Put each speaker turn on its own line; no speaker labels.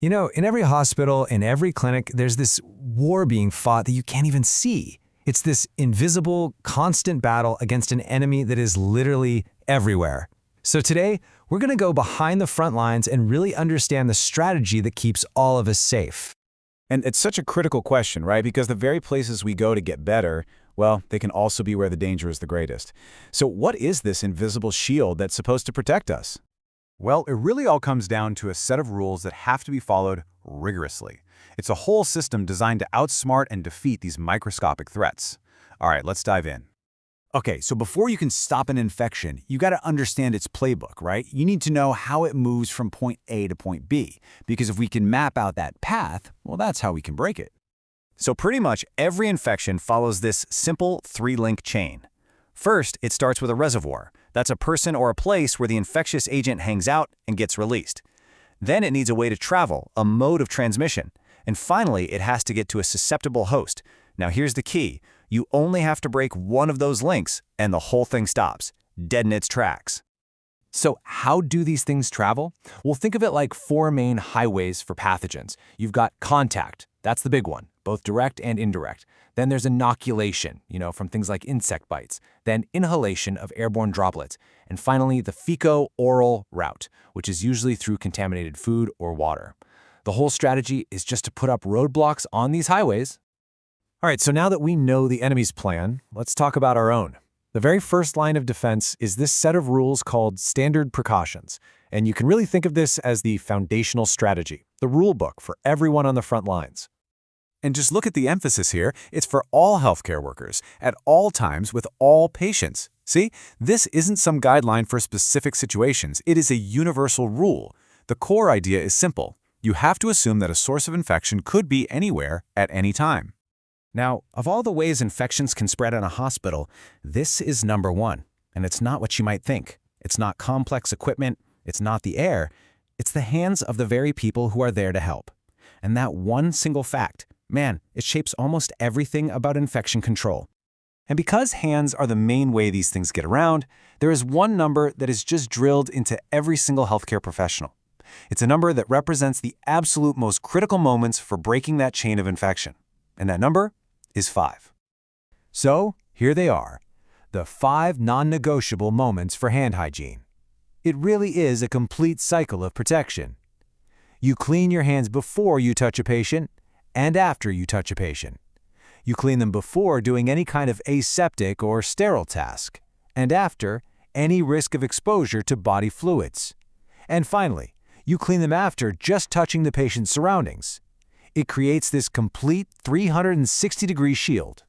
You know, in every hospital, in every clinic, there's this war being fought that you can't even see. It's this invisible, constant battle against an enemy that is literally everywhere. So today, we're going to go behind the front lines and really understand the strategy that keeps all of us safe.
And it's such a critical question, right? Because the very places we go to get better, well, they can also be where the danger is the greatest. So what is this invisible shield that's supposed to protect us?
Well, it really all comes down to a set of rules that have to be followed rigorously. It's a whole system designed to outsmart and defeat these microscopic threats. All right, let's dive in. Okay, so before you can stop an infection, you got to understand its playbook, right? You need to know how it moves from point A to point B, because if we can map out that path, well, that's how we can break it.
So pretty much every infection follows this simple three-link chain. First, it starts with a reservoir. That's a person or a place where the infectious agent hangs out and gets released. Then it needs a way to travel, a mode of transmission. And finally, it has to get to a susceptible host. Now here's the key. You only have to break one of those links, and the whole thing stops, dead in its tracks.
So how do these things travel? Well, think of it like four main highways for pathogens. You've got contact, that's the big one, both direct and indirect. Then there's inoculation, from things like insect bites. Then inhalation of airborne droplets. And finally, the fecal-oral route, which is usually through contaminated food or water. The whole strategy is just to put up roadblocks on these highways.
All right, so now that we know the enemy's plan, let's talk about our own. The very first line of defense is this set of rules called standard precautions. And you can really think of this as the foundational strategy, the rule book for everyone on the front lines.
And just look at the emphasis here. It's for all healthcare workers, at all times, with all patients. See, this isn't some guideline for specific situations. It is a universal rule. The core idea is simple. You have to assume that a source of infection could be anywhere at any time.
Now, of all the ways infections can spread in a hospital, this is number one. And it's not what you might think. It's not complex equipment. It's not the air. It's the hands of the very people who are there to help. And that one single fact, man, it shapes almost everything about infection control.
And because hands are the main way these things get around, there is one number that is just drilled into every single healthcare professional. It's a number that represents the absolute most critical moments for breaking that chain of infection. And that number is 5.
So, here they are, the 5 non-negotiable moments for hand hygiene. It really is a complete cycle of protection. You clean your hands before you touch a patient and after you touch a patient. You clean them before doing any kind of aseptic or sterile task, and after any risk of exposure to body fluids. And finally, you clean them after just touching the patient's surroundings. It creates this complete 360-degree shield.